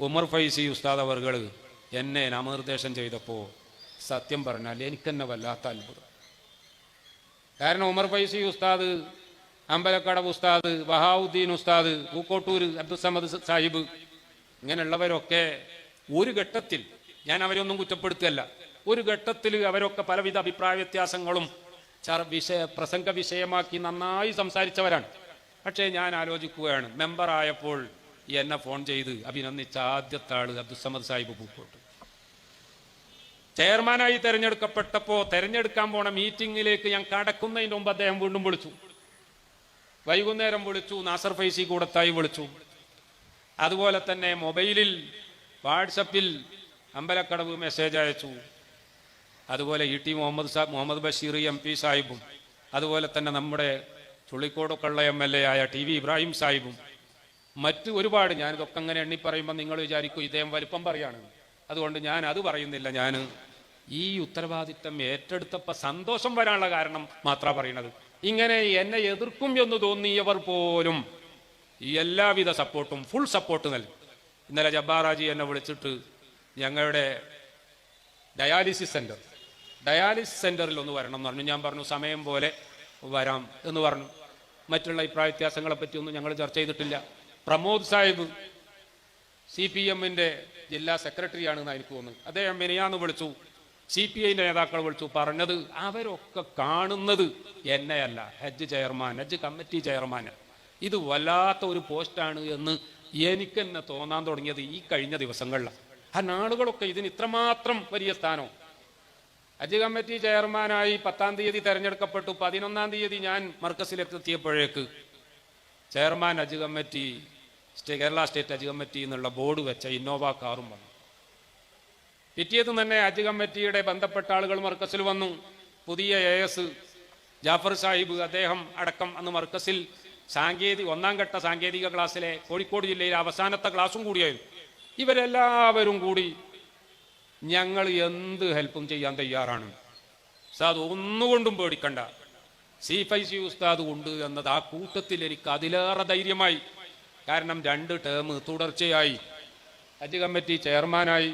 ഉമർ ഫൈസി ഉസ്താദ് അവർകൾ എന്നെ നാമനിർദ്ദേശം ചെയ്തപ്പോൾ സത്യം പറഞ്ഞാൽ എനിക്കെന്നെ വല്ലാത്ത അത്ഭുതം. കാരണം ഉമർ ഫൈസി ഉസ്താദ്, അമ്പലക്കടവ് ഉസ്താദ്, വഹാവുദ്ദീൻ ഉസ്താദ്, പൂക്കോട്ടൂർ അബ്ദുസമദ് സാഹിബ്, ഇങ്ങനെയുള്ളവരൊക്കെ ഒരു ഘട്ടത്തിൽ, ഞാൻ അവരൊന്നും കുറ്റപ്പെടുത്തുകയല്ല, ഒരു ഘട്ടത്തിൽ അവരൊക്കെ പലവിധ അഭിപ്രായ വ്യത്യാസങ്ങളും പ്രസംഗ വിഷയമാക്കി നന്നായി സംസാരിച്ചവരാണ്. പക്ഷേ ഞാൻ ആലോചിക്കുകയാണ്, മെമ്പറായപ്പോൾ എന്നെ ഫോൺ ചെയ്ത് അഭിനന്ദിച്ച ആദ്യത്തെ ആള് അബ്ദുസമദ് സാഹിബ് പൂക്കോട്ട്. ചെയർമാനായി തെരഞ്ഞെടുക്കപ്പെട്ടപ്പോൾ തെരഞ്ഞെടുക്കാൻ പോണ മീറ്റിങ്ങിലേക്ക് ഞാൻ കടക്കുന്നതിന് മുമ്പ് അദ്ദേഹം വീണ്ടും വിളിച്ചു, വൈകുന്നേരം വിളിച്ചു, നാസർ ഫൈസി കൂടത്തായി വിളിച്ചു. അതുപോലെ തന്നെ മൊബൈലിൽ വാട്സപ്പിൽ അമ്പലക്കടവ് മെസ്സേജ് അയച്ചു. അതുപോലെ ഇ.ടി. മുഹമ്മദ് ബഷീർ MP സാഹിബും, അതുപോലെ തന്നെ നമ്മുടെ ചുള്ളിക്കോടൊക്കെയുള്ള MLA ആയ TV ഇബ്രാഹിം സാഹിബും മറ്റ് ഒരുപാട്, ഞാനിതൊക്കെ അങ്ങനെ എണ്ണി പറയുമ്പോൾ നിങ്ങൾ വിചാരിക്കും ഇദ്ദേഹം വലിപ്പം പറയാണ്, അതുകൊണ്ട് ഞാൻ അത് പറയുന്നില്ല. ഞാൻ ഈ ഉത്തരവാദിത്തം ഏറ്റെടുത്തപ്പോൾ സന്തോഷം വരാനുള്ള കാരണം മാത്രമാണ് പറയണത്. ഇങ്ങനെ എന്നെ എതിർക്കും എന്ന് തോന്നിയവർ പോലും ഈ എല്ലാവിധ സപ്പോർട്ടും, ഫുൾ സപ്പോർട്ട് നൽകി. ഇന്നലെ ജബ്ബാറാജി എന്നെ വിളിച്ചിട്ട് ഞങ്ങളുടെ ഡയാലിസിസ് സെന്ററിൽ ഒന്ന് വരണം എന്ന് പറഞ്ഞു. ഞാൻ പറഞ്ഞു സമയം പോലെ വരാം എന്ന് പറഞ്ഞു. മറ്റുള്ള അഭിപ്രായ വ്യത്യാസങ്ങളെ പറ്റിയൊന്നും ഞങ്ങൾ ചർച്ച ചെയ്തിട്ടില്ല. പ്രമോദ് സാഹിബ് CPM-ന്റെ ജില്ലാ സെക്രട്ടറിയാണെന്ന് എനിക്ക് തോന്നുന്നു. അദ്ദേഹം മിനിയാന്ന് വിളിച്ചു, CPI-ന്റെ നേതാക്കൾ വിളിച്ചു. പറഞ്ഞത് അവരൊക്കെ കാണുന്നത് എന്നെയല്ല, ഹജ്ജ് കമ്മിറ്റി ചെയർമാൻ. ഇത് വല്ലാത്ത ഒരു പോസ്റ്റാണ് എന്ന് എനിക്ക് തന്നെ തോന്നാൻ തുടങ്ങിയത് ഈ കഴിഞ്ഞ ദിവസങ്ങളിലാണ്. ആ നാളുകളൊക്കെ ഇതിന് ഇത്രമാത്രം വലിയ സ്ഥാനം. ഹജ്ജ് കമ്മിറ്റി ചെയർമാനായി 10-ാം തീയതി തെരഞ്ഞെടുക്കപ്പെട്ടു. 11-ാം തീയതി ഞാൻ മർക്കസിലെത്തിയപ്പോഴേക്ക് ചെയർമാൻ ഹജ്ജ് കമ്മിറ്റി, കേരള സ്റ്റേറ്റ് ഹജ്ജ് കമ്മിറ്റി എന്നുള്ള ബോർഡ് വെച്ച ഇന്നോവ കാറും വന്നു. പിറ്റേന്ന് തന്നെ ഹജ്ജ് കമ്മിറ്റിയുടെ ബന്ധപ്പെട്ട ആളുകൾ മർക്കസിൽ വന്നു. പുതിയ AS ജാഫർ സാഹിബ്, അദ്ദേഹം അടക്കം അന്ന് മർക്കസിൽ 1-ാം ഘട്ട സാങ്കേതിക ക്ലാസ്സിലെ കോഴിക്കോട് ജില്ലയിലെ അവസാനത്തെ ക്ലാസ്സും കൂടിയായിരുന്നു. ഇവരെല്ലാവരും കൂടി ഞങ്ങൾ എന്ത് ഹെൽപ്പും ചെയ്യാൻ തയ്യാറാണ്, ഉസ്താദ് ഒന്നുകൊണ്ടും പേടിക്കണ്ട, ഫൈസി ഉസ്താദ് ഉണ്ട് എന്നത് ആ കൂട്ടത്തിൽ എനിക്ക് അതിലേറെ ധൈര്യമായി. കാരണം 2 ടേം തുടർച്ചയായി ഹജ്ജ് കമ്മിറ്റി ചെയർമാനായി